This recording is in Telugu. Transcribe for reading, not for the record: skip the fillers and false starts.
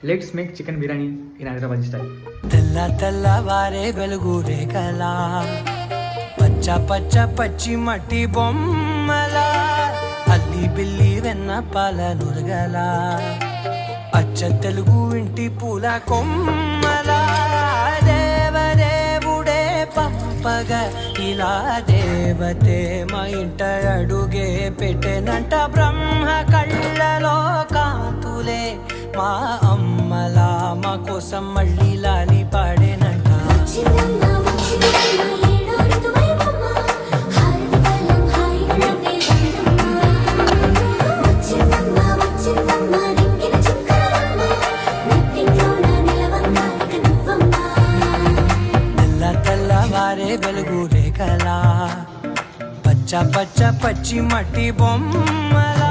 Let's make chicken biryani in Hyderabad style. తెల్ల తెల్లవారే వెలుగు రేఖలా, పచ్చ పచ్చ పచ్చి మట్టి బొమ్మల, అల్లి బిల్లి వెన్న పాల నురగల, అచ్చ తెలుగు ఇంటి పూల కొమ్మల, దేవదేవుడే పంపగ ఇలా దేవతే మా ఇంట అడుగే పెట్టెనంట. బ్రహ్మ కళ్ళలో కాంతులే మా అమ్మలా మా కోసం మళ్ళీ లాలి పాడేనంట. తెల్ల తెల్లవారే వెలుగు రేఖలా, పచ్చ పచ్చ పచ్చి మట్టి బొమ్మలా.